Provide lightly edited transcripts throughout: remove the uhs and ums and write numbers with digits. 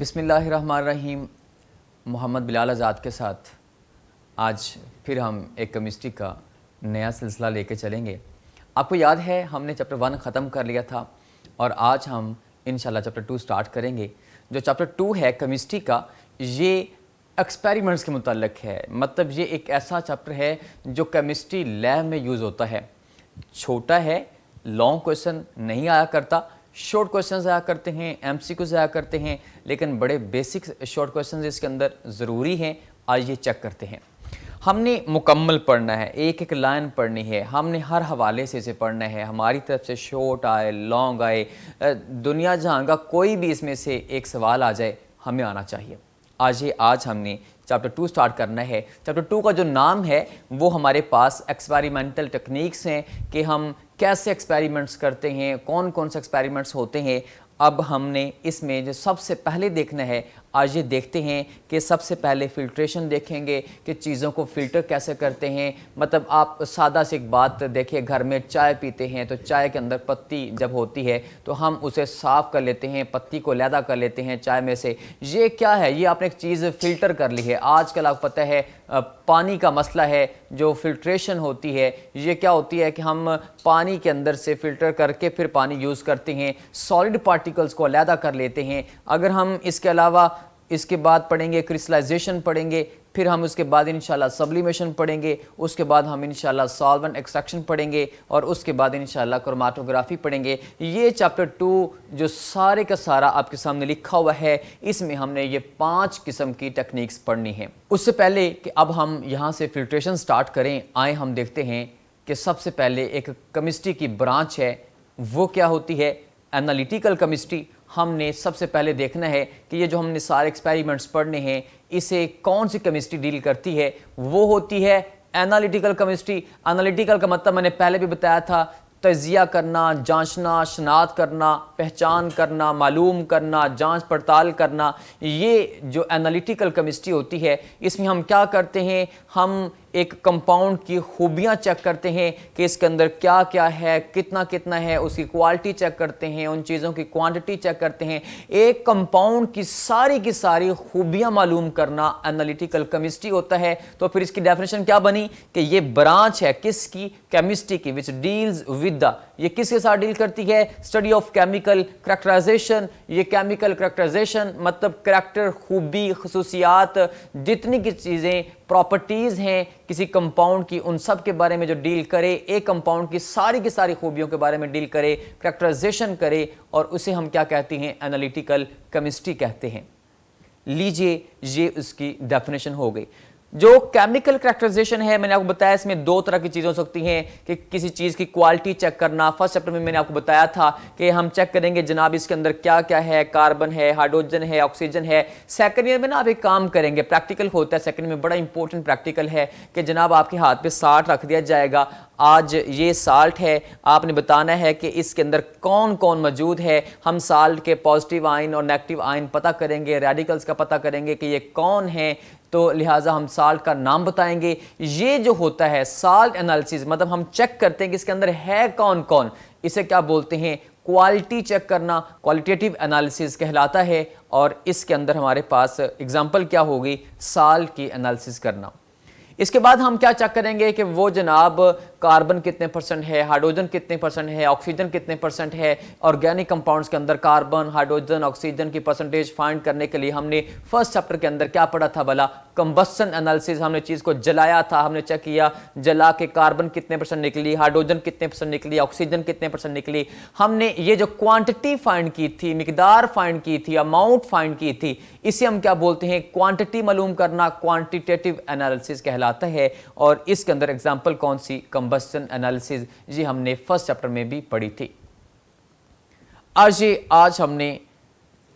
बिस्मिल्लाहिर्रहमानिर्रहीम। मोहम्मद बिलाल आज़ाद के साथ आज फिर हम एक केमिस्ट्री का नया सिलसिला लेके चलेंगे। आपको याद है हमने चैप्टर 1 ख़त्म कर लिया था और आज हम इंशाल्लाह चैप्टर 2 स्टार्ट करेंगे। जो चैप्टर 2 है केमिस्ट्री का, ये एक्सपेरिमेंट्स के मुताल्लिक़ है। मतलब ये एक ऐसा चैप्टर है जो केमिस्ट्री लैब में यूज़ होता है। छोटा है, लॉन्ग क्वेश्चन नहीं आया करता, शॉर्ट क्वेश्चंस आया करते हैं, एमसीक्यूज आया करते हैं, लेकिन बड़े बेसिक शॉर्ट क्वेश्चंस इसके अंदर ज़रूरी हैं। आइए चेक करते हैं। हमने मुकम्मल पढ़ना है, एक एक लाइन पढ़नी है, हमने हर हवाले से इसे पढ़ना है। हमारी तरफ से शॉर्ट आए, लॉन्ग आए, दुनिया जहां का कोई भी इसमें से एक सवाल आ जाए, हमें आना चाहिए। आज हमने चैप्टर 2 स्टार्ट करना है। चैप्टर 2 का जो नाम है वो हमारे पास एक्सपेरिमेंटल टेक्निक्स हैं कि हम कैसे एक्सपेरिमेंट्स करते हैं, कौन कौन से एक्सपेरिमेंट्स होते हैं। अब हमने इसमें जो सबसे पहले देखना है, आज ये देखते हैं कि सबसे पहले फ़िल्ट्रेशन देखेंगे कि चीज़ों को फ़िल्टर कैसे करते हैं। मतलब आप सादा सी एक बात देखिए, घर में चाय पीते हैं तो चाय के अंदर पत्ती जब होती है तो हम उसे साफ़ कर लेते हैं, पत्ती को अलहदा कर लेते हैं चाय में से। ये क्या है? ये आपने एक चीज़ फ़िल्टर कर ली है। आजकल आपको पता है पानी का मसला है, जो फ़िल्ट्रेशन होती है ये क्या होती है कि हम पानी के अंदर से फ़िल्टर करके फिर पानी यूज़ करते हैं, सॉलिड पार्टिकल्स को अलहदा कर लेते हैं। अगर हम इसके अलावा इसके बाद पढ़ेंगे क्रिस्टलाइजेशन पढ़ेंगे, फिर हम उसके बाद इंशाल्लाह सब्लिमेशन पढ़ेंगे, उसके बाद हम इंशाल्लाह सॉल्वेंट एक्सट्रैक्शन पढ़ेंगे और उसके बाद इंशाल्लाह क्रोमेटोग्राफी पढ़ेंगे। ये चैप्टर 2 जो सारे का सारा आपके सामने लिखा हुआ है, इसमें हमने ये 5 किस्म की टेक्निक्स पढ़नी है। उससे पहले कि अब हम यहाँ से फिल्ट्रेशन स्टार्ट करें, आए हम देखते हैं कि सबसे पहले एक केमिस्ट्री की ब्रांच है, वो क्या होती है? Analytical chemistry. हमने सबसे पहले देखना है कि ये जो हमने सारे एक्सपेरिमेंट्स पढ़ने हैं, इसे कौन सी केमिस्ट्री डील करती है? वो होती है एनालिटिकल केमिस्ट्री। एनालिटिकल का मतलब मैंने पहले भी बताया था, तजिया करना, जांचना, शनाख्त करना, पहचान करना, मालूम करना, जांच पड़ताल करना। ये जो एनालिटिकल केमिस्ट्री होती है, इसमें हम क्या करते हैं? हम एक कंपाउंड की खूबियाँ चेक करते हैं कि इसके अंदर क्या क्या है, कितना कितना है, उसकी क्वालिटी चेक करते हैं, उन चीज़ों की क्वांटिटी चेक करते हैं। एक कंपाउंड की सारी खूबियाँ मालूम करना एनालिटिकल केमिस्ट्री होता है। तो फिर इसकी डेफिनेशन क्या बनी कि ये ब्रांच है किसकी? केमिस्ट्री की, विच डील्स विद द, ये किसके साथ डील करती है? Study of chemical characterisation. ये केमिकल करैक्टराइजेशन मतलब करैक्टर, खूबी, खसूसियात, जितनी की चीज़ें प्रॉपर्टीज़ हैं किसी कंपाउंड की, उन सब के बारे में जो डील करे, एक कंपाउंड की सारी खूबियों के बारे में डील करे, करैक्टराइजेशन करे, और उसे हम क्या कहते हैं? एनालिटिकल केमिस्ट्री कहते हैं। लीजिए, ये उसकी डेफिनेशन हो गई। जो केमिकल करैक्टराइजेशन है, मैंने आपको बताया इसमें 2 तरह की चीज़ें हो सकती हैं कि किसी चीज़ की क्वालिटी चेक करना। फर्स्ट चैप्टर में मैंने आपको बताया था कि हम चेक करेंगे जनाब इसके अंदर क्या क्या है, कार्बन है, हाइड्रोजन है, ऑक्सीजन है। सेकंड ईयर में ना आप एक काम करेंगे, प्रैक्टिकल होता है सेकंड में, बड़ा इंपॉर्टेंट प्रैक्टिकल है कि जनाब आपके हाथ पे साल्ट रख दिया जाएगा। आज ये साल्ट है, आपने बताना है कि इसके अंदर कौन कौन मौजूद है। हम साल्ट के पॉजिटिव आयन और नेगेटिव आयन पता करेंगे, रेडिकल्स का पता करेंगे कि ये कौन है, तो लिहाजा हम साल्ट का नाम बताएंगे। ये जो होता है साल्ट एनालिसिस, मतलब हम चेक करते हैं कि इसके अंदर है कौन कौन। इसे क्या बोलते हैं? क्वालिटी चेक करना, क्वालिटेटिव एनालिसिस कहलाता है। और इसके अंदर हमारे पास एग्जांपल क्या होगी? साल्ट की एनालिसिस करना। इसके बाद हम क्या चेक करेंगे कि वो जनाब कार्बन कितने % है, हाइड्रोजन कितने % है, ऑक्सीजन कितने % है। ऑर्गेनिक कंपाउंड्स के अंदर कार्बन, हाइड्रोजन, ऑक्सीजन की परसेंटेज फाइंड करने के लिए हमने फर्स्ट चैप्टर के अंदर क्या पढ़ा था भला? Combustion analysis. हमने चीज़ को जलाया था, हमने चेक किया, जला के कार्बन कितने % निकली, हाइड्रोजन कितने % निकली, ऑक्सीजन कितने % निकली। हमने ये जो क्वांटिटी फाइंड की थी, मिकदार फाइंड की थी, अमाउंट फाइंड की थी, इसे हम क्या बोलते हैं? क्वांटिटी मालूम करना, क्वांटिटेटिव एनालिसिस कहलाता है। और इसके अंदर एग्जांपल कौन सी? Combustion analysis. ये हमने फर्स्ट चैप्टर में भी पढ़ी थी। आज हमने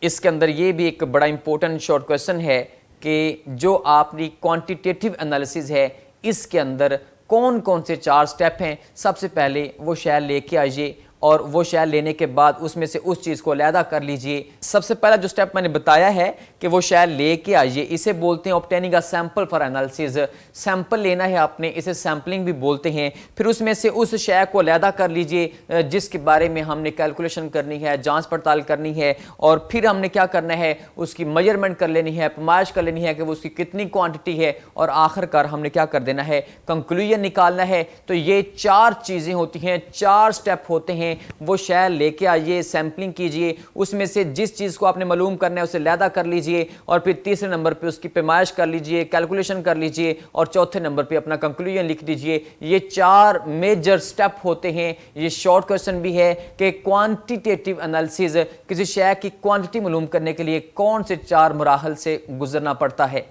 इसके अंदर ये भी एक बड़ा इंपॉर्टेंट शॉर्ट क्वेश्चन है कि जो आपकी क्वांटिटेटिव एनालिसिस है, इसके अंदर कौन कौन से 4 स्टेप हैं। सबसे पहले वो शैल लेके आइए और वो शय लेने के बाद उसमें से उस चीज़ को अलहदा कर लीजिए। सबसे पहला जो स्टेप मैंने बताया है कि वो शय लेके आइए, इसे बोलते हैं obtaining a sample for analysis. Sample लेना है आपने, इसे सैंपलिंग भी बोलते हैं। फिर उसमें से उस शय को अलहदा कर लीजिए जिसके बारे में हमने कैलकुलेशन करनी है, जांच पड़ताल करनी है, और फिर हमने क्या करना है, उसकी मेजरमेंट कर लेनी है, पैमाइश कर लेनी है कि वो उसकी कितनी क्वांटिटी है, और आखिरकार हमने क्या कर देना है, कंक्लूजन निकालना है। तो ये 4 चीज़ें होती हैं, 4 स्टेप होते हैं। वो शय लेके आइए, सैंपलिंग कीजिए, उसमें से जिस चीज़ को आपने मालूम करना है उसे अलहदा कर लीजिए, और फिर तीसरे नंबर पे उसकी पैमाइश कर लीजिए, कैलकुलेशन कर लीजिए, और चौथे नंबर पे अपना कंक्लूजन लिख दीजिए। ये 4 मेजर स्टेप होते हैं। ये शॉर्ट क्वेश्चन भी है कि क्वांटिटेटिव एनालिसिस, किसी शय की क्वांटिटी मालूम करने के लिए कौन से 4 मराहल से गुजरना पड़ता है।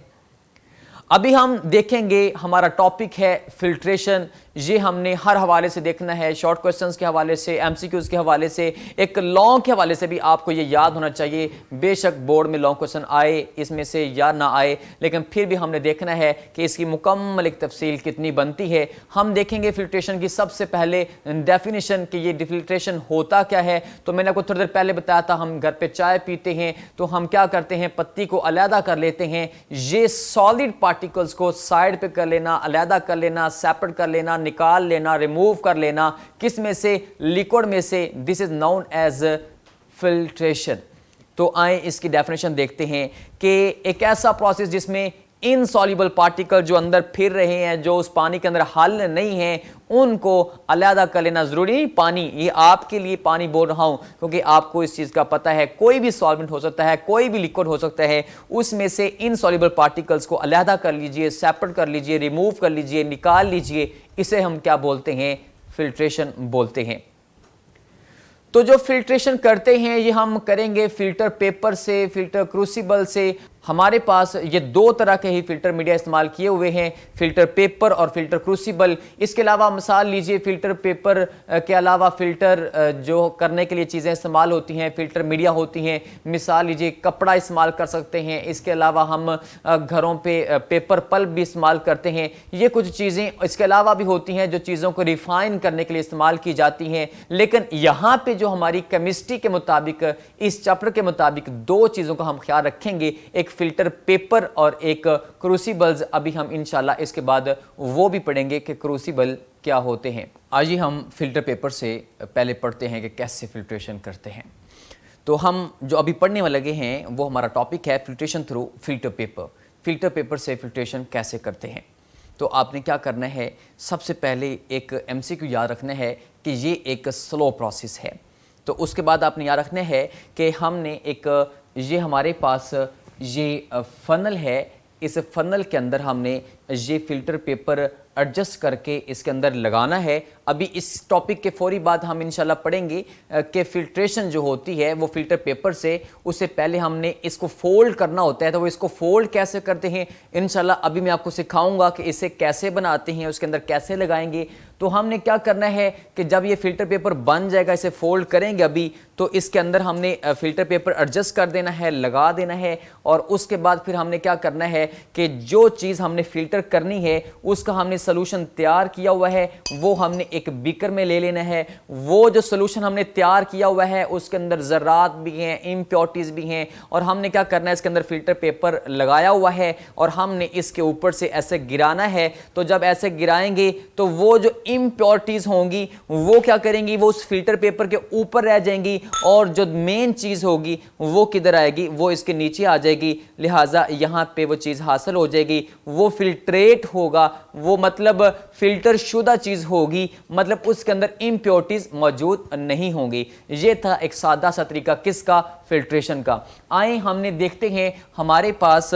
अभी हम देखेंगे, हमारा टॉपिक है फिल्ट्रेशन। ये हमने हर हवाले से देखना है, शॉर्ट क्वेश्चंस के हवाले से, एमसीक्यूज के हवाले से, एक लॉन्ग के हवाले से भी आपको ये याद होना चाहिए। बेशक बोर्ड में लॉन्ग क्वेश्चन आए इसमें से या ना आए, लेकिन फिर भी हमने देखना है कि इसकी मुकम्मल एक तफसील कितनी बनती है। हम देखेंगे फिल्ट्रेशन की सबसे पहले डेफिनेशन कि ये फिल्ट्रेशन होता क्या है। तो मैंने आपको थोड़ी देर पहले बताया था, हम घर पे चाय पीते हैं तो हम क्या करते हैं, पत्ती को अलहदा कर लेते हैं। ये सॉलिड पार्टिकल्स को साइड पे कर लेना, अलहदा कर लेना, सेपरेट कर लेना, निकाल लेना, रिमूव कर लेना, किस में से, लिक्विड में से। This is known as filtration. तो आए इसकी डेफिनेशन देखते हैं कि एक ऐसा प्रोसेस जिसमें इनसॉल्युबल पार्टिकल जो अंदर फिर रहे हैं, जो उस पानी के अंदर हल नहीं है, उनको अलहदा कर लेना। जरूरी नहीं पानी, ये आपके लिए पानी बोल रहा हूं क्योंकि आपको इस चीज का पता है, कोई भी सॉल्वेंट हो सकता है, कोई भी लिक्विड हो सकता है, उसमें से इनसॉल्युबल पार्टिकल्स को अलहदा कर लीजिए, सेपरेट कर लीजिए, रिमूव कर लीजिए, निकाल लीजिए। इसे हम क्या बोलते हैं, फिल्ट्रेशन बोलते हैं। तो जो फिल्ट्रेशन करते हैं ये हम करेंगे फिल्टर पेपर से, फिल्टर क्रूसिबल से। हमारे पास ये 2 तरह के ही फिल्टर मीडिया इस्तेमाल किए हुए हैं, फिल्टर पेपर और फिल्टर क्रूसिबल। इसके अलावा मिसाल लीजिए, फिल्टर पेपर के अलावा फिल्टर जो करने के लिए चीज़ें इस्तेमाल होती हैं, फिल्टर मीडिया होती हैं। मिसाल लीजिए कपड़ा इस्तेमाल कर सकते हैं, इसके अलावा हम घरों पे पेपर पल्प भी इस्तेमाल करते हैं। ये कुछ चीज़ें इसके अलावा भी होती हैं जो चीज़ों को रिफाइन करने के लिए इस्तेमाल की जाती हैं। लेकिन यहाँ पे जो हमारी केमिस्ट्री के मुताबिक, इस चैप्टर के मुताबिक 2 चीज़ों का हम ख्याल रखेंगे, एक फिल्टर पेपर और एक क्रूसिबल्स। अभी हम इंशाल्लाह इसके बाद वो भी पढ़ेंगे कि क्रूसिबल क्या होते हैं। आइए हम फिल्टर पेपर से पहले पढ़ते हैं कि कैसे फिल्ट्रेशन करते हैं। तो हम जो अभी पढ़ने वाले लगे हैं वो हमारा टॉपिक है filtration through filter paper. Filter paper से फिल्ट्रेशन कैसे करते हैं। तो आपने क्या करना है, सबसे पहले एक एमसीक्यू याद रखना है कि ये एक स्लो प्रोसेस है। तो उसके बाद आपने याद रखना है कि हमने एक, ये हमारे पास ये फनल है, इस फनल के अंदर हमने ये फिल्टर पेपर एडजस्ट करके इसके अंदर लगाना है। अभी इस टॉपिक के फौरी बाद हम इंशाल्लाह पढ़ेंगे कि फिल्ट्रेशन जो होती है वो फिल्टर पेपर से, उससे पहले हमने इसको फोल्ड करना होता है। तो वो इसको फोल्ड कैसे करते हैं इंशाल्लाह अभी मैं आपको सिखाऊंगा कि इसे कैसे बनाते हैं, उसके अंदर कैसे लगाएंगे। तो हमने क्या करना है कि जब ये फिल्टर पेपर बन जाएगा, इसे फोल्ड करेंगे अभी, तो इसके अंदर हमने फिल्टर पेपर एडजस्ट कर देना है, लगा देना है। और उसके बाद फिर हमने क्या करना है कि जो चीज़ हमने फिल्टर करनी है उसका हमने सोल्यूशन तैयार किया हुआ है, वो हमने एक बीकर में ले लेना है। वो जो सोल्यूशन हमने तैयार किया हुआ है उसके अंदर ज़रात भी हैं, इम्प्योरिटीज़ भी हैं, और हमने क्या करना है, इसके अंदर फिल्टर पेपर लगाया हुआ है और हमने इसके ऊपर से ऐसे गिराना है। तो जब ऐसे गिराएंगे तो वो जो इम्प्योरिटीज होंगी वो क्या करेंगी, वो उस फिल्टर पेपर के ऊपर रह जाएंगी, और जो मेन चीज होगी वो किधर आएगी, वो इसके नीचे आ जाएगी। लिहाजा यहां पे वो चीज हासिल हो जाएगी, वो फिल्ट्रेट होगा, वो मतलब फिल्टर शुदा चीज होगी, मतलब उसके अंदर इम्प्योरिटीज मौजूद नहीं होंगी। ये था एक सादा सा तरीका किसका, फिल्ट्रेशन का। आए हमने देखते हैं, हमारे पास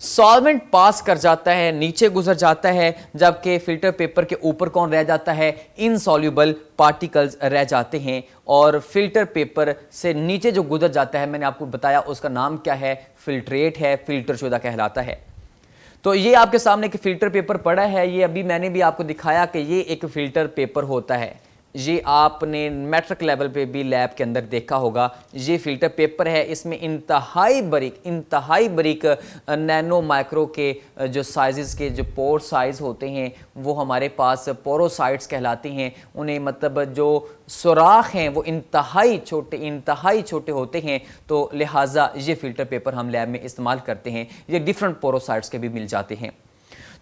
सॉल्वेंट पास कर जाता है, नीचे गुजर जाता है, जबकि फिल्टर पेपर के ऊपर कौन रह जाता है, इनसॉल्युबल पार्टिकल्स रह जाते हैं। और फिल्टर पेपर से नीचे जो गुजर जाता है, मैंने आपको बताया उसका नाम क्या है, फिल्ट्रेट है, फिल्टर शुदा कहलाता है। तो ये आपके सामने एक फिल्टर पेपर पड़ा है, ये अभी मैंने भी आपको दिखाया कि ये एक फिल्टर पेपर होता है। ये आपने मैट्रिक लेवल पे भी लैब के अंदर देखा होगा। ये फिल्टर पेपर है, इसमें इंतहाई बारीक नैनो माइक्रो के जो साइज़ के जो पोर साइज़ होते हैं वो हमारे पास पोरोसाइट्स कहलाते हैं। उन्हें मतलब जो सुराख हैं वो इंतहाई छोटे होते हैं, तो लिहाजा ये फ़िल्टर पेपर हम लैब में इस्तेमाल करते हैं। ये डिफरेंट पोरोसाइट्स के भी मिल जाते हैं।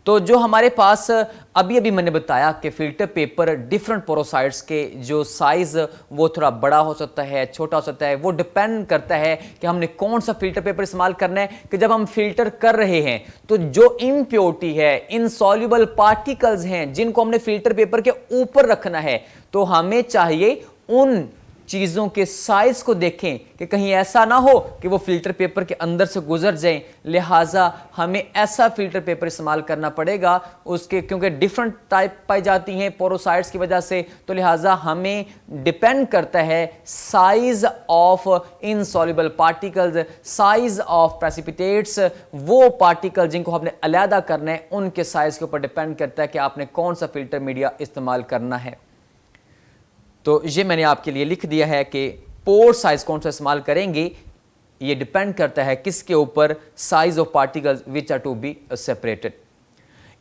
तो जो हमारे पास अभी मैंने बताया कि फ़िल्टर पेपर डिफरेंट पोरोसाइट्स के जो साइज़ वो थोड़ा बड़ा हो सकता है, छोटा हो सकता है, वो डिपेंड करता है कि हमने कौन सा फ़िल्टर पेपर इस्तेमाल करना है। कि जब हम फ़िल्टर कर रहे हैं तो जो इम्प्योरिटी है, इनसॉल्युबल पार्टिकल्स हैं जिनको हमने फ़िल्टर पेपर के ऊपर रखना है, तो हमें चाहिए उन चीज़ों के साइज को देखें कि कहीं ऐसा ना हो कि वो फिल्टर पेपर के अंदर से गुजर जाएं। लिहाजा हमें ऐसा फिल्टर पेपर इस्तेमाल करना पड़ेगा उसके, क्योंकि डिफरेंट टाइप पाई जाती हैं पोरोसाइट्स की वजह से। तो लिहाजा हमें डिपेंड करता है size of insoluble particles, size of precipitates, वो पार्टिकल जिनको हमने अलहदा करना है उनके साइज के ऊपर डिपेंड करता है कि आपने कौन सा फिल्टर मीडिया इस्तेमाल करना है। तो ये मैंने आपके लिए लिख दिया है कि पोर साइज कौन सा इस्तेमाल करेंगे, ये डिपेंड करता है किसके ऊपर, size of particles which are to be separated.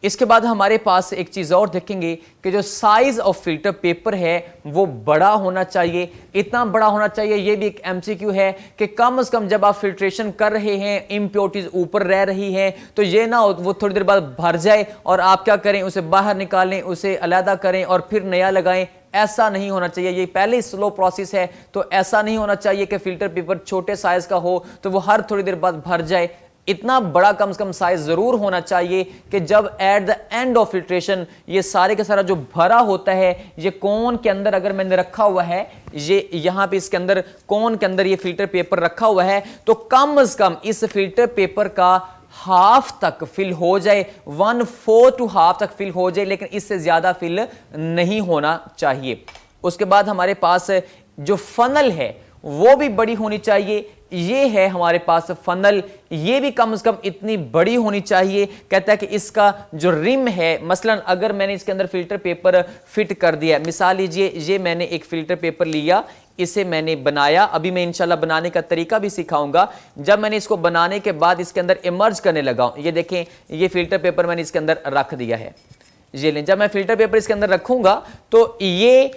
इसके बाद हमारे पास एक चीज़ और देखेंगे कि जो साइज ऑफ फिल्टर पेपर है वो बड़ा होना चाहिए। इतना बड़ा होना चाहिए, ये भी एक एमसीक्यू है कि कम से कम जब आप फिल्ट्रेशन कर रहे हैं, इम्प्योरिटीज ऊपर रह रही हैं, तो ये ना हो वो थोड़ी देर बाद भर जाए और आप क्या करें, उसे बाहर निकालें, उसे अलहदा करें और फिर नया लगाएं। ऐसा नहीं होना चाहिए, ये पहले ही स्लो प्रोसेस है। तो ऐसा नहीं होना चाहिए कि फिल्टर पेपर छोटे साइज का हो तो वो हर थोड़ी देर बाद भर जाए। इतना बड़ा कम से कम साइज जरूर होना चाहिए कि जब at the end of filtration ये सारे का सारा जो भरा होता है, ये कोन के अंदर अगर मैंने रखा हुआ है, ये यहां पे इसके अंदर कोन के अंदर ये फिल्टर पेपर रखा हुआ है, तो कम से कम इस फिल्टर पेपर का हाफ तक फिल हो जाए, 1/4 टू हाफ तक फिल हो जाए, लेकिन इससे ज्यादा फिल नहीं होना चाहिए। उसके बाद हमारे पास जो फनल है वो भी बड़ी होनी चाहिए। ये है हमारे पास फनल, ये भी कम से कम इतनी बड़ी होनी चाहिए। कहता है कि इसका जो रिम है, मसलन अगर मैंने इसके अंदर फिल्टर पेपर फिट कर दिया, मिसाल लीजिए ये मैंने एक फिल्टर पेपर लिया, इसे मैंने बनाया, अभी मैं इंशाल्लाह बनाने का तरीका भी सिखाऊंगा। जब मैंने इसको बनाने के बाद इसके अंदर इमर्ज करने लगा, ये देखें ये फिल्टर पेपर मैंने इसके अंदर रख दिया है। ये लें, जब मैं फिल्टर पेपर इसके अंदर रखूंगा तो ये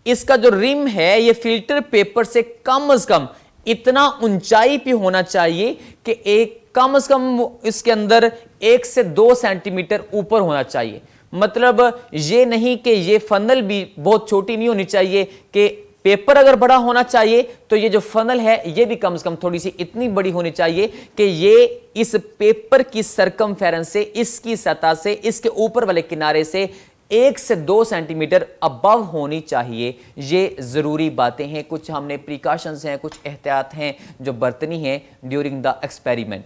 इसका जो रिम है ये फिल्टर पेपर से कम इतना ऊंचाई पे होना चाहिए कि एक कम से कम इसके अंदर 1 से 2 सेंटीमीटर ऊपर होना चाहिए। मतलब ये नहीं कि ये फनल भी बहुत छोटी नहीं होनी चाहिए, कि पेपर अगर बड़ा होना चाहिए तो ये जो फनल है ये भी कम से कम थोड़ी सी इतनी बड़ी होनी चाहिए कि ये इस पेपर की सरकमफेरेंस से, इसकी सतह से, इसके ऊपर वाले किनारे से 1 से 2 सेंटीमीटर अबव होनी चाहिए। ये ज़रूरी बातें हैं, कुछ हमने प्रिकॉशंस हैं, कुछ एहतियात हैं जो बरतनी हैं ड्यूरिंग द एक्सपेरिमेंट।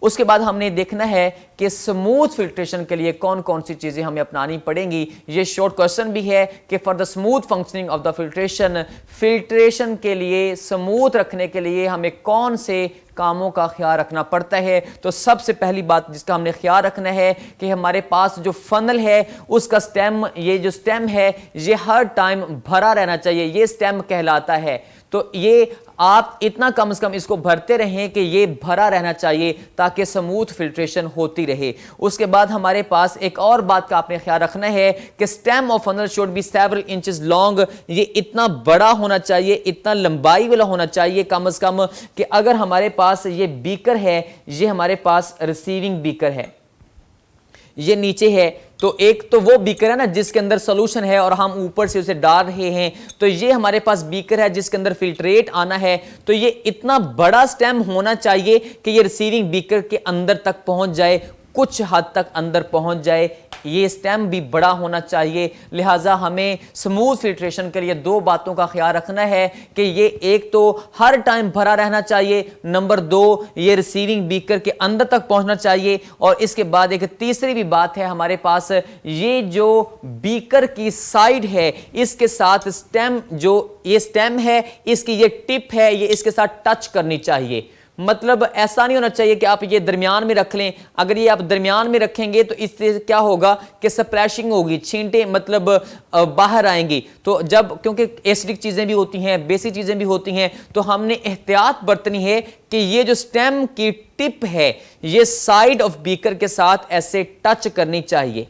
उसके बाद हमने देखना है कि स्मूथ फिल्ट्रेशन के लिए कौन कौन सी चीज़ें हमें अपनानी पड़ेंगी। ये शॉर्ट क्वेश्चन भी है कि for the smooth functioning of the filtration के लिए, स्मूथ रखने के लिए हमें कौन से कामों का ख्याल रखना पड़ता है। तो सबसे पहली बात जिसका हमने ख्याल रखना है कि हमारे पास जो फनल है उसका स्टेम, ये जो स्टेम है ये हर टाइम भरा रहना चाहिए, ये स्टेम कहलाता है। तो ये आप इतना कम से कम इसको भरते रहें कि ये भरा रहना चाहिए ताकि स्मूथ फिल्ट्रेशन होती रहे। उसके बाद हमारे पास एक और बात का आपने ख्याल रखना है कि stem of funnel should be several inches long, ये इतना बड़ा होना चाहिए, इतना लंबाई वाला होना चाहिए कम से कम कि अगर हमारे पास ये बीकर है, ये हमारे पास रिसीविंग बीकर है, ये नीचे है, तो एक तो वो बीकर है ना जिसके अंदर सॉल्यूशन है और हम ऊपर से उसे डाल रहे हैं, तो ये हमारे पास बीकर है जिसके अंदर फिल्ट्रेट आना है। तो ये इतना बड़ा स्टेम होना चाहिए कि ये रिसीविंग बीकर के अंदर तक पहुंच जाए, कुछ हद तक अंदर पहुंच जाए। ये स्टेम भी बड़ा होना चाहिए। लिहाजा हमें स्मूथ फिल्ट्रेशन के लिए 2 बातों का ख्याल रखना है कि ये एक तो हर टाइम भरा रहना चाहिए, नंबर 2 ये रिसीविंग बीकर के अंदर तक पहुंचना चाहिए, और इसके बाद एक तीसरी भी बात है हमारे पास, ये जो बीकर की साइड है इसके साथ स्टेम, जो ये स्टेम है इसकी ये टिप है, ये इसके साथ टच करनी चाहिए। मतलब ऐसा नहीं होना चाहिए कि आप ये दरमियान में रख लें। अगर ये आप दरमियान में रखेंगे तो इससे क्या होगा कि स्प्लैशिंग होगी, छींटे मतलब बाहर आएंगी। तो जब, क्योंकि एसिडिक चीज़ें भी होती हैं, बेसिक चीज़ें भी होती हैं, तो हमने एहतियात बरतनी है कि ये जो स्टेम की टिप है ये साइड ऑफ बीकर के साथ ऐसे टच करनी चाहिए।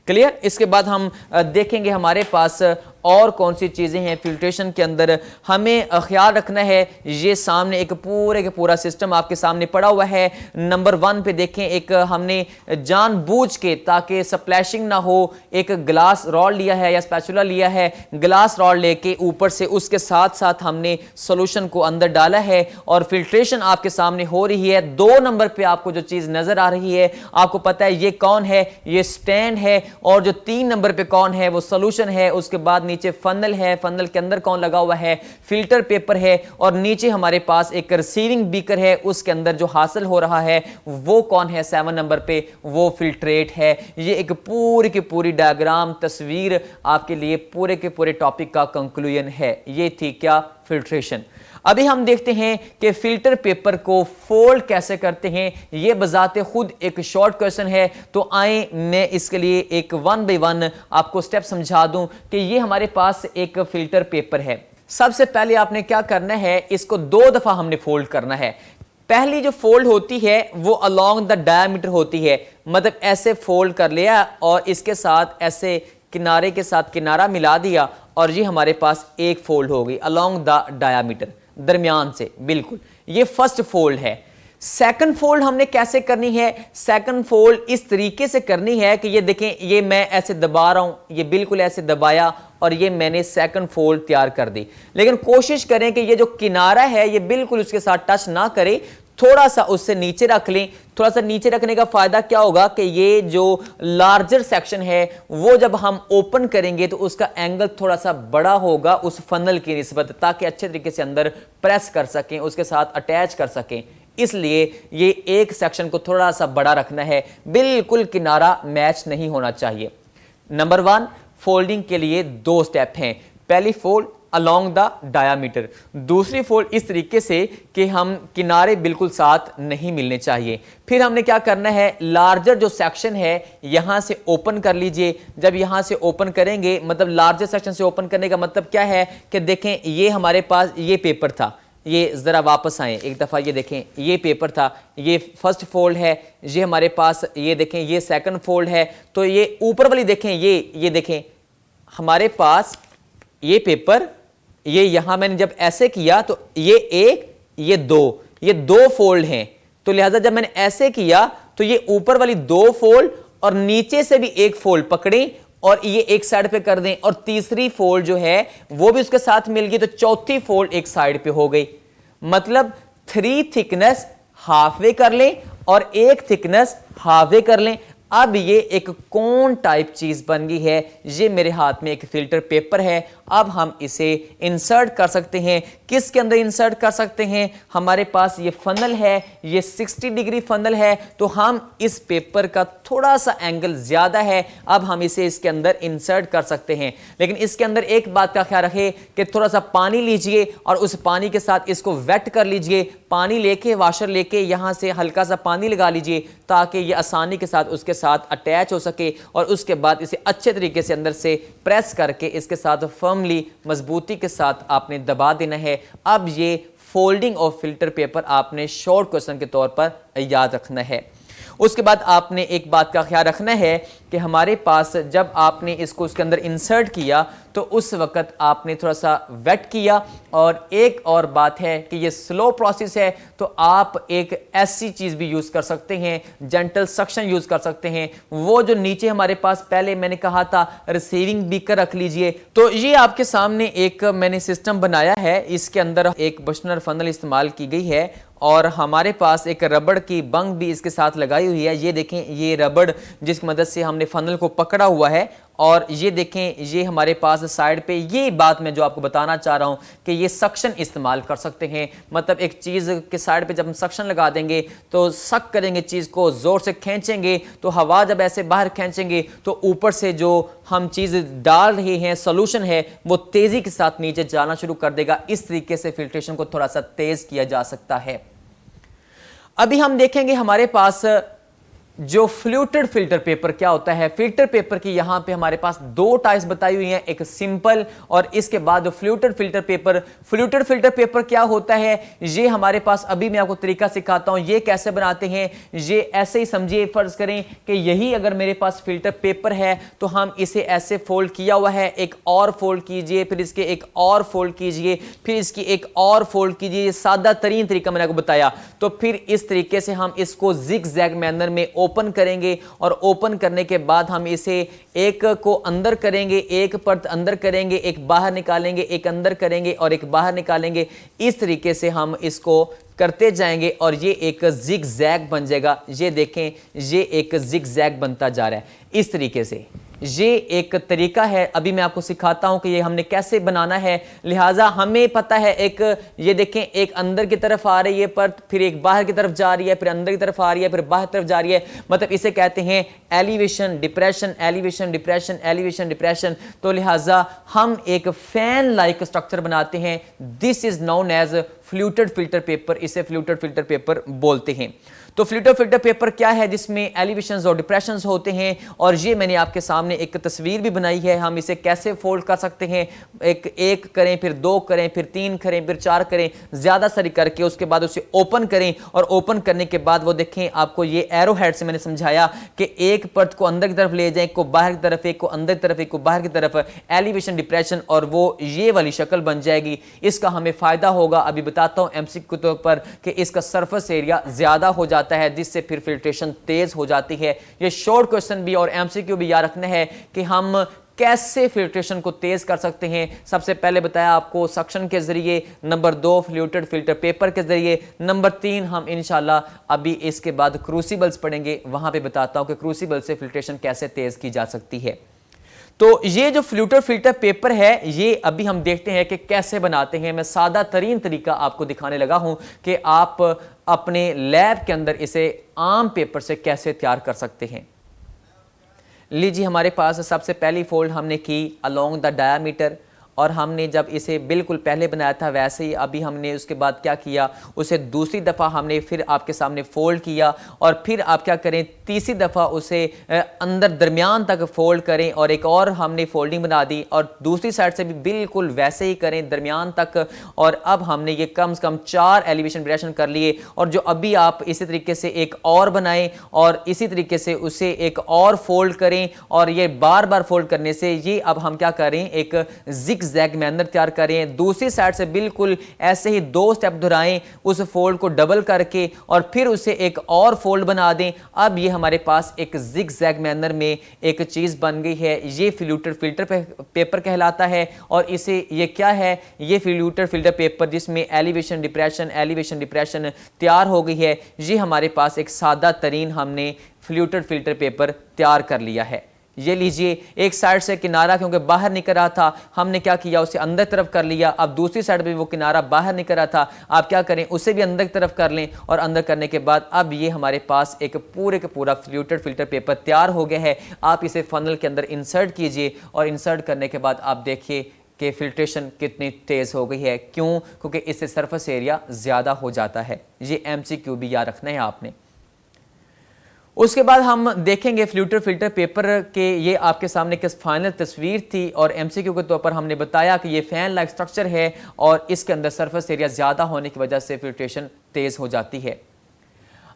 क्लियर। इसके बाद हम देखेंगे हमारे पास और कौन सी चीज़ें हैं फिल्ट्रेशन के अंदर। हमें ख्याल रखना है, ये सामने एक पूरे के पूरा सिस्टम आपके सामने पड़ा हुआ है। नंबर 1 पे देखें, एक हमने जानबूझ के, ताकि स्प्लैशिंग ना हो, एक ग्लास रॉड लिया है या स्पैचुला लिया है, ग्लास रॉड लेके ऊपर से उसके साथ साथ हमने सॉल्यूशन को अंदर डाला है और फिल्ट्रेशन आपके सामने हो रही है। 2 नंबर पे आपको जो चीज़ नज़र आ रही है, आपको पता है ये कौन है, ये स्टैंड है, और जो 3 नंबर पे कौन है वो सॉल्यूशन है। उसके बाद नीचे फनल है, फनल के अंदर कौन लगा हुआ है, फिल्टर पेपर है, और नीचे हमारे पास एक रिसीविंग बीकर है, उसके अंदर जो हासिल हो रहा है वो कौन है, 7 नंबर पे वो फिल्ट्रेट है। ये एक पूरी की पूरी डायग्राम तस्वीर आपके लिए पूरे के पूरे टॉपिक का कंक्लूजन है। ये थी क्या, फिल्ट्रेशन। अभी हम देखते हैं कि फिल्टर पेपर को फोल्ड कैसे करते हैं। यह बजाते खुद एक शॉर्ट क्वेश्चन है, तो आए मैं इसके लिए एक 1 बाय 1 आपको स्टेप समझा दूं कि ये हमारे पास एक फिल्टर पेपर है। सबसे पहले आपने क्या करना है, इसको 2 दफा हमने फोल्ड करना है। पहली जो फोल्ड होती है वो अलोंग द डायमीटर होती है, मतलब ऐसे फोल्ड कर लिया और इसके साथ ऐसे किनारे के साथ किनारा मिला दिया, और ये हमारे पास एक फोल्ड हो गई अलोंग द डायमीटर, दरमियान से, बिल्कुल। ये फर्स्ट फोल्ड है। सेकंड फोल्ड हमने कैसे करनी है, सेकंड फोल्ड इस तरीके से करनी है कि ये देखें, ये मैं ऐसे दबा रहा हूं, ये बिल्कुल ऐसे दबाया और ये मैंने सेकंड फोल्ड तैयार कर दी। लेकिन कोशिश करें कि ये जो किनारा है ये बिल्कुल उसके साथ टच ना करे, थोड़ा सा उससे नीचे रख लें। थोड़ा सा नीचे रखने का फायदा क्या होगा कि ये जो लार्जर सेक्शन है वो जब हम ओपन करेंगे तो उसका एंगल थोड़ा सा बड़ा होगा उस फनल की निस्बत, ताकि अच्छे तरीके से अंदर प्रेस कर सकें, उसके साथ अटैच कर सकें। इसलिए ये एक सेक्शन को थोड़ा सा बड़ा रखना है, बिल्कुल किनारा मैच नहीं होना चाहिए। नंबर 1, फोल्डिंग के लिए 2 स्टेप हैं। पहली फोल्ड अलोंग द डायामीटर, दूसरी फोल्ड इस तरीके से कि हम किनारे बिल्कुल साथ नहीं मिलने चाहिए। फिर हमने क्या करना है, लार्जर जो सेक्शन है यहां से ओपन कर लीजिए। जब यहां से ओपन करेंगे, मतलब लार्जर सेक्शन से ओपन करने का मतलब क्या है कि देखें, ये हमारे पास ये पेपर था, ये जरा वापस आए एक दफा, ये देखें ये पेपर था, ये फर्स्ट फोल्ड है, ये हमारे पास ये देखें ये सेकंड फोल्ड है। तो ये ऊपर वाली देखें, ये देखें हमारे पास ये पेपर, ये यहां मैंने जब ऐसे किया तो ये 1 ये 2 फोल्ड हैं। तो लिहाजा जब मैंने ऐसे किया तो ये ऊपर वाली 2 फोल्ड और नीचे से भी 1 फोल्ड पकड़ें और ये एक साइड पे कर दें, और तीसरी फोल्ड जो है वो भी उसके साथ मिल गई, तो चौथी फोल्ड एक साइड पे हो गई। मतलब 3 थिकनेस हाफ वे कर लें और 1 थिकनेस हाफ वे कर लें। अब ये एक कोन टाइप चीज बन गई है। ये मेरे हाथ में एक फिल्टर पेपर है। अब हम इसे इंसर्ट कर सकते हैं। किसके अंदर इंसर्ट कर सकते हैं, हमारे पास ये फनल है, ये 60 डिग्री फनल है, तो हम इस पेपर का थोड़ा सा एंगल ज्यादा है, अब हम इसे इसके अंदर इंसर्ट कर सकते हैं। लेकिन इसके अंदर एक बात का ख्याल रखें कि थोड़ा सा पानी लीजिए और उस पानी के साथ इसको वेट कर लीजिए। पानी लेके, वाशर लेके यहां से हल्का सा पानी लगा लीजिए ताकि ये आसानी के साथ उसके साथ अटैच हो सके, और उसके बाद इसे अच्छे तरीके से अंदर से प्रेस करके इसके साथ फर्मली मजबूती के साथ आपने दबा देना है। अब ये फोल्डिंग ऑफ फिल्टर पेपर आपने शॉर्ट क्वेश्चन के तौर पर याद रखना है। उसके बाद आपने एक बात का ख्याल रखना है कि हमारे पास जब आपने इसको उसके अंदर इंसर्ट किया तो उस वक्त आपने थोड़ा सा वेट किया। और एक और बात है कि ये स्लो प्रोसेस है, तो आप एक ऐसी चीज़ भी यूज़ कर सकते हैं, जेंटल सक्शन यूज़ कर सकते हैं। वो जो नीचे हमारे पास पहले मैंने कहा था रिसीविंग बीकर रख लीजिए, तो ये आपके सामने एक मैंने सिस्टम बनाया है। इसके अंदर एक बशनर फनल इस्तेमाल की गई है और हमारे पास एक रबड़ की बंग भी इसके साथ लगाई हुई है। ये देखें ये रबड़ जिसकी मदद से हमने फनल को पकड़ा हुआ है, और ये देखें ये हमारे पास साइड पे, ये बात मैं जो आपको बताना चाह रहा हूँ कि ये सक्शन इस्तेमाल कर सकते हैं। मतलब एक चीज़ के साइड पे जब हम सक्शन लगा देंगे तो सक करेंगे, चीज़ को ज़ोर से खींचेंगे, तो हवा जब ऐसे बाहर खींचेंगे तो ऊपर से जो हम चीज़ डाल रहे हैं, सोल्यूशन है, वो तेज़ी के साथ नीचे जाना शुरू कर देगा। इस तरीके से फिल्ट्रेशन को थोड़ा सा तेज़ किया जा सकता है। अभी हम देखेंगे हमारे पास जो फ्लूटेड फिल्टर पेपर क्या होता है। फिल्टर पेपर की यहां पे हमारे पास दो टाइप्स बताई हुई हैं, एक सिंपल और इसके बाद fluted filter paper. Fluted filter paper क्या होता है, ये हमारे पास अभी मैं आपको तरीका सिखाता हूं, ये कैसे बनाते हैं। ये ऐसे ही समझिए, फर्ज करें कि यही अगर मेरे पास फिल्टर पेपर है तो हम इसे ऐसे फोल्ड किया हुआ है, एक और फोल्ड कीजिए, फिर इसके एक और फोल्ड कीजिए, फिर इसकी एक और फोल्ड कीजिए। ये सादा तरीन तरीका मैंने आपको बताया। तो फिर इस तरीके से हम इसको जिग जैग मैनर में ओपन करेंगे और ओपन करने के बाद हम इसे एक को अंदर करेंगे, एक परत अंदर करेंगे, एक बाहर निकालेंगे, एक अंदर करेंगे और एक बाहर निकालेंगे। इस तरीके से हम इसको करते जाएंगे और ये एक जिग जैग बन जाएगा। ये देखें, ये एक जिग जैग बनता जा रहा है इस तरीके से। ये एक तरीका है, अभी मैं आपको सिखाता हूं कि ये हमने कैसे बनाना है। लिहाजा हमें पता है, एक ये देखें, एक अंदर की तरफ आ रही है परत, फिर एक बाहर की तरफ जा रही है, फिर अंदर की तरफ आ रही है, फिर बाहर की तरफ जा रही है। मतलब इसे कहते हैं elevation depression, elevation depression, elevation depression. तो लिहाजा हम एक फैन लाइक स्ट्रक्चर बनाते हैं। This is known as fluted filter paper, इसे फ्लूटेड फिल्टर पेपर बोलते हैं। तो फ्लूटेड फिल्टर पेपर क्या है, जिसमें एलिवेशंस और डिप्रेशंस होते हैं। और ये मैंने आपके सामने एक तस्वीर भी बनाई है, हम इसे कैसे फोल्ड कर सकते हैं। एक करें, फिर दो करें, फिर तीन करें, फिर चार करें, ज्यादा सारी करके उसके बाद उसे ओपन करें। और ओपन करने के बाद वो देखें, आपको ये एरो हेड से मैंने समझाया कि एक परत को अंदर की तरफ ले जाएं, एक को बाहर की तरफ, एक को अंदर की तरफ, एक को बाहर की तरफ, एलिवेशन डिप्रेशन, और वो ये वाली शक्ल बन जाएगी। इसका हमें फायदा होगा, अभी बताता हूं एमसीक्यू के तौर पर, कि इसका सरफेस एरिया ज्यादा हो जाता है, जिससे फिर फिल्ट्रेशन तेज हो जाती है। ये शॉर्ट क्वेश्चन भी और एमसीक्यू भी याद रखना है कि हम कैसे फिल्ट्रेशन को तेज कर सकते हैं। सबसे पहले बताया आपको सक्शन के जरिए, नंबर 2 फ्लूटेड फिल्टर पेपर के जरिए, नंबर 3 हम इंशाल्लाह अभी इसके बाद क्रूसिबल्स पढ़ेंगे, वहां पे बताता हूं कि क्रूसिबल से फिल्ट्रेशन कैसे तेज की जा सकती है। तो ये जो फ्लूटेड फिल्टर पेपर है, ये अभी हम देखते हैं कि कैसे बनाते हैं। मैं सादा तरीन तरीका आपको दिखाने लगा हूं कि आप अपने लैब के अंदर इसे आम पेपर से कैसे तैयार कर सकते हैं। लीजिए, हमारे पास सबसे पहली फोल्ड हमने की अलोंग द डायामीटर, और हमने जब इसे बिल्कुल पहले बनाया था वैसे ही अभी हमने उसके बाद क्या किया, उसे दूसरी दफ़ा हमने फिर आपके सामने फोल्ड किया, और फिर आप क्या करें, तीसरी दफ़ा उसे अंदर दरमियान तक फोल्ड करें, और एक और हमने फोल्डिंग बना दी, और दूसरी साइड से भी बिल्कुल वैसे ही करें दरमियान तक। और अब हमने ये कम से कम 4 एलिवेशन डिप्रेशन कर लिए, और जो अभी आप इसी तरीके से एक और बनाएं और इसी तरीके से उसे एक और फोल्ड करें, और ये बार बार फोल्ड करने से ये अब हम क्या करें, एक जिग जैग मैनर तैयार करें। दूसरी साइड से बिल्कुल ऐसे ही 2 स्टेप दोहराएं, उस फोल्ड को डबल करके, और फिर उसे एक और फोल्ड बना दें। अब ये हमारे पास एक जिग जैग मैनर में एक चीज बन गई है। ये फ्लूटेड फिल्टर पेपर कहलाता है। और इसे ये क्या है, ये फ्लूटेड फिल्टर पेपर जिसमें एलिवेशन डिप्रेशन तैयार हो गई है। ये हमारे पास एक सादा तरीन हमने फ्लूटेड फिल्टर पेपर तैयार कर लिया है। ये लीजिए, एक साइड से किनारा क्योंकि बाहर निकल रहा था, हमने क्या किया, उसे अंदर तरफ कर लिया। अब दूसरी साइड पे वो किनारा बाहर निकल रहा था, आप क्या करें, उसे भी अंदर की तरफ कर लें, और अंदर करने के बाद अब ये हमारे पास एक पूरे का पूरा फ्लूटेड फिल्टर पेपर तैयार हो गया है। आप इसे फनल के अंदर इंसर्ट कीजिए, और इंसर्ट करने के बाद आप देखिए कि फिल्ट्रेशन कितनी तेज़ हो गई है। क्यों? क्योंकि इससे सरफेस एरिया ज़्यादा हो जाता है। ये MCQ भी याद रखना है आपने। उसके बाद हम देखेंगे फ्लूटेड फिल्टर पेपर के, ये आपके सामने किस फाइनल तस्वीर थी, और MCQ के तौर पर हमने बताया कि ये फैन लाइक स्ट्रक्चर है, और इसके अंदर सरफेस एरिया ज़्यादा होने की वजह से फिल्ट्रेशन तेज़ हो जाती है।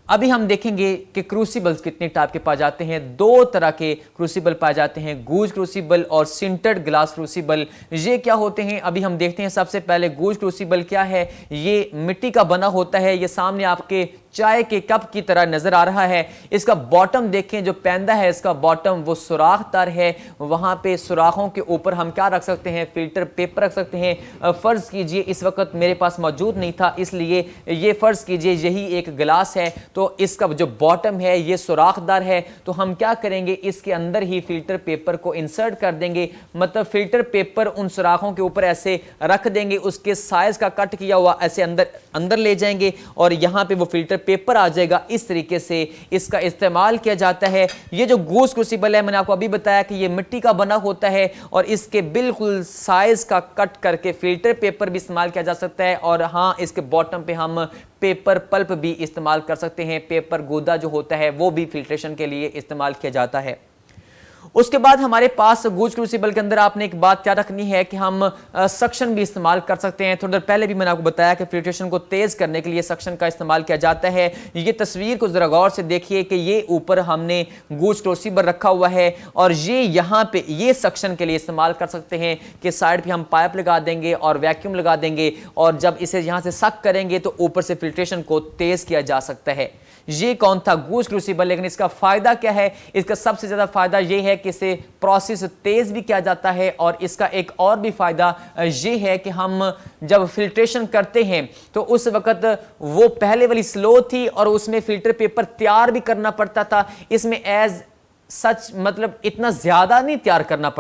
अभी हम देखेंगे कि क्रूसिबल्स कितने टाइप के पाए जाते हैं। 2 तरह के क्रूसिबल पाए जाते हैं, गूज क्रूसिबल और सिंटर्ड ग्लास क्रूसिबल। ये क्या होते हैं, अभी हम देखते हैं। सबसे पहले गूज क्रूसिबल क्या है, ये मिट्टी का बना होता है। ये सामने आपके चाय के कप की तरह नजर आ रहा है। इसका बॉटम देखें, जो पैंदा है इसका बॉटम वो सुराखदार है। वहां पे सुराखों के ऊपर हम क्या रख सकते हैं, फिल्टर पेपर रख सकते हैं। फर्ज कीजिए इस वक्त मेरे पास मौजूद नहीं था, इसलिए ये फर्ज कीजिए यही एक गिलास है, तो इसका जो बॉटम है ये सुराखदार है। तो हम क्या करेंगे, इसके अंदर ही फिल्टर पेपर को इंसर्ट कर देंगे। मतलब फिल्टर पेपर उन सुराखों के ऊपर ऐसे रख देंगे, उसके साइज का कट किया हुआ ऐसे अंदर ले जाएंगे, और यहां पे वो फिल्टर पेपर आ जाएगा। इस तरीके से इसका इस्तेमाल किया जाता है। ये जो गूस क्रूसिबल है, मैंने आपको अभी बताया कि ये मिट्टी का बना होता है और इसके बिल्कुल साइज का कट करके फिल्टर पेपर भी इस्तेमाल किया जा सकता है। और हाँ, इसके बॉटम पे हम पेपर पल्प भी इस्तेमाल कर सकते हैं। पेपर गूदा जो होता है वो भी फिल्ट्रेशन के लिए इस्तेमाल किया जाता है। उसके बाद हमारे पास गूज क्रूसिबल के अंदर आपने एक बात क्या रखनी है कि हम सक्शन भी इस्तेमाल कर सकते हैं। थोड़ी देर पहले भी मैंने आपको बताया कि फिल्ट्रेशन को तेज करने के लिए सक्शन का इस्तेमाल किया जाता है। ये तस्वीर को जरा गौर से देखिए कि ये ऊपर हमने गूज क्रूसिबल रखा हुआ है और ये यहाँ पे ये सक्शन के लिए इस्तेमाल कर सकते हैं कि साइड पे हम पाइप लगा देंगे और वैक्यूम लगा देंगे और जब इसे यहाँ से सक करेंगे तो ऊपर से फिल्ट्रेशन को तेज किया जा सकता है। ये कौन था? गूज क्रूसिबल। लेकिन इसका फायदा क्या है? इसका सबसे ज्यादा फायदा ये है कि इसे प्रोसेस तेज भी किया जाता है और इसका एक और भी फायदा ये है कि हम जब फिल्ट्रेशन करते हैं तो उस वक्त वो पहले वाली स्लो थी और उसमें फिल्टर पेपर तैयार भी करना पड़ता था। इसमें एज सच मतलब इतना ज्यादा नहीं तैयार करना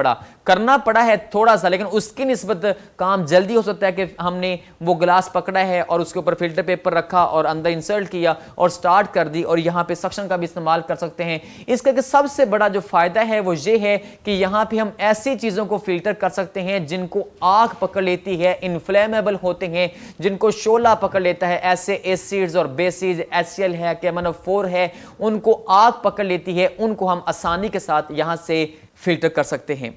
पड़ा है थोड़ा सा, लेकिन उसकी निस्बत काम जल्दी हो सकता है कि हमने वो गिलास पकड़ा है और उसके ऊपर फिल्टर पेपर रखा और अंदर इंसर्ट किया और स्टार्ट कर दी और यहाँ पे सक्शन का भी इस्तेमाल कर सकते हैं। इसका कि सबसे बड़ा जो फायदा है वो ये है कि यहाँ पे हम ऐसी चीजों को फिल्टर कर सकते हैं जिनको आग पकड़ लेती है, इनफ्लेमेबल होते हैं, जिनको शोला पकड़ लेता है, ऐसे एसिड्स और बेसिस, HCl है, KMnO4 है, उनको आग पकड़ लेती है, उनको हम आसानी के साथ यहां से फिल्टर कर सकते हैं।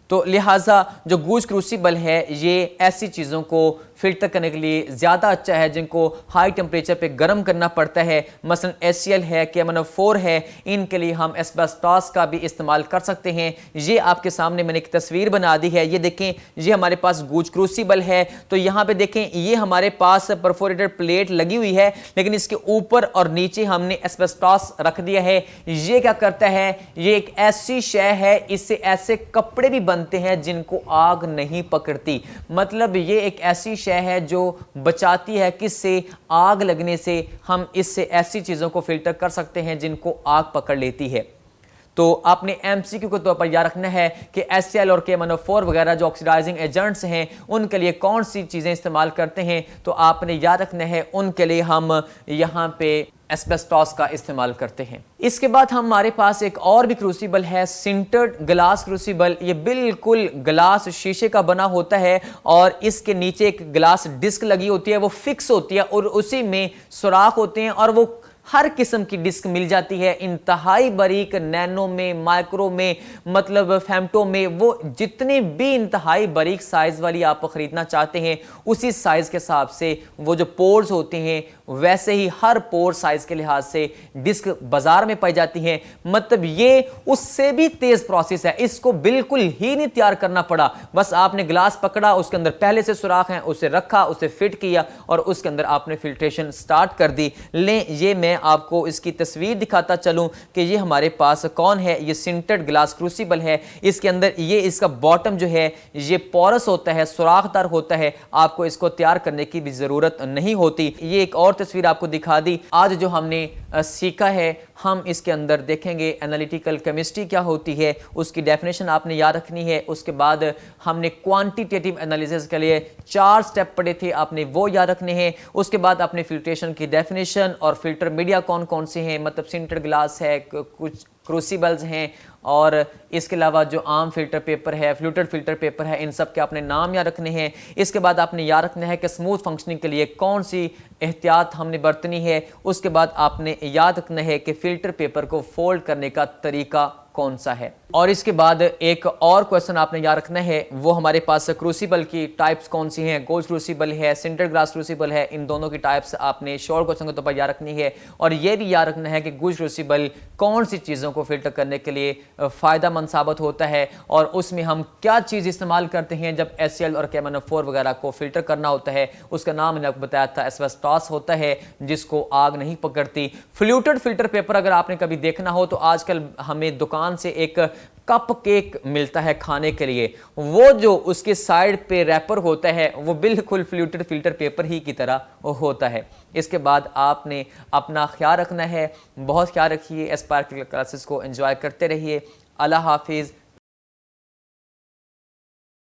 तो लिहाजा जो गूज क्रूसिबल है ये ऐसी चीज़ों को फिल्टर करने के लिए ज़्यादा अच्छा है जिनको हाई टेम्परेचर पे गर्म करना पड़ता है। मसलन HCl है, KMnO4 है, इनके लिए हम एस्बेस्टॉस का भी इस्तेमाल कर सकते हैं। ये आपके सामने मैंने एक तस्वीर बना दी है। ये देखें, ये हमारे पास गूज क्रूसिबल है। तो यहाँ पे देखें, ये हमारे पास परफोरेटेड प्लेट लगी हुई है, लेकिन इसके ऊपर और नीचे हमने एस्बेस्टॉस रख दिया है। ये क्या करता है? ये एक ऐसी शय है, इससे ऐसे कपड़े भी बनते हैं जिनको आग नहीं पकड़ती। मतलब ये एक ऐसी शय है जो बचाती है किससे? आग लगने से। हम इससे ऐसी चीजों को फिल्टर कर सकते हैं जिनको आग पकड़ लेती है। तो आपने MCQ के तौर पर याद रखना है कि HCl और KMnO4 वगैरह जो ऑक्सीडाइजिंग एजेंट्स हैं उनके लिए कौन सी चीजें इस्तेमाल करते हैं। तो आपने याद रखना है उनके लिए हम यहाँ पे एस्बेस्टॉस का इस्तेमाल करते हैं। इसके बाद हमारे पास एक और भी क्रूसिबल है, सिंटर्ड ग्लास क्रूसिबल। ये बिल्कुल ग्लास शीशे का बना होता है और इसके नीचे एक ग्लास डिस्क लगी होती है, वो फिक्स होती है और उसी में सुराख होते हैं और वो हर किस्म की डिस्क मिल जाती है, इंतहाई बारीक, नैनो में, माइक्रो में, मतलब फेम्टो में, वो जितने भी इंतहाई बारीक साइज वाली आप खरीदना चाहते हैं उसी साइज के हिसाब से वो जो पोर्स होते हैं वैसे ही हर पोर साइज के लिहाज से डिस्क बाजार में पाई जाती है। मतलब ये उससे भी तेज प्रोसेस है, इसको बिल्कुल ही नहीं तैयार करना पड़ा। बस आपने ग्लास पकड़ा, उसके अंदर पहले से सुराख है, उसे रखा, उसे फिट किया और उसके अंदर आपने फिल्ट्रेशन स्टार्ट कर दी। ले ये मैं आपको इसकी तस्वीर दिखाता चलूं कि ये हमारे पास कौन है। ये सिंटर्ड ग्लास क्रूसिबल है। इसके अंदर ये इसका बॉटम जो है ये पोरस होता है, सुराखदार होता है। आपको इसको तैयार करने की भी जरूरत नहीं होती। ये एक और तस्वीर आपको दिखा दी। आज जो हमने सीखा है हम इसके अंदर देखेंगे एनालिटिकल केमिस्ट्री क्या होती है, उसकी डेफिनेशन आपने याद रखनी है। उसके बाद हमने क्वांटिटेटिव एनालिसिस के लिए 4 स्टेप पढ़े थे, आपने वो याद रखने हैं। उसके बाद आपने फिल्ट्रेशन की डेफिनेशन और फिल्टर मीडिया कौन कौन से हैं, मतलब सिंटर्ड ग्लास है, कुछ क्रूसिबल्स हैं और इसके अलावा जो आम फिल्टर पेपर है, फ्लूटेड फिल्टर पेपर है, इन सब के आपने नाम याद रखने हैं। इसके बाद आपने याद रखना है कि स्मूथ फंक्शनिंग के लिए कौन सी एहतियात हमने बरतनी है। उसके बाद आपने याद रखना है कि फिल्टर पेपर को फोल्ड करने का तरीका कौन सा है। और इसके बाद एक और क्वेश्चन आपने याद रखना है, वो हमारे पास क्रूसिबल की टाइप्स कौन सी हैं, गोल्ड क्रूसिबल है, सिंटर्ड ग्लास क्रूसिबल है, इन दोनों की टाइप्स आपने शॉर्ट क्वेश्चन के तौर पर याद रखनी है। और ये भी याद रखना है कि गोल्ड क्रूसिबल कौन सी चीज़ों को फिल्टर करने के लिए फ़ायदेमंद साबित होता है और उसमें हम क्या चीज़ इस्तेमाल करते हैं जब HCl और KMnO4 वगैरह को फिल्टर करना होता है। उसका नाम मैंने आपको बताया था, एस्बेस्टॉस होता है जिसको आग नहीं पकड़ती। फ्लूटेड फिल्टर पेपर अगर आपने कभी देखना हो तो आजकल हमें दुकान से एक कप केक मिलता है खाने के लिए, वो जो उसके साइड पे रैपर होता है वो बिल्कुल फ्लूटेड फिल्टर पेपर ही की तरह होता है। इसके बाद आपने अपना ख्याल रखना है, बहुत ख्याल रखिए। एस्पार्क क्लासेस को एंजॉय करते रहिए। अल्लाह हाफिज़।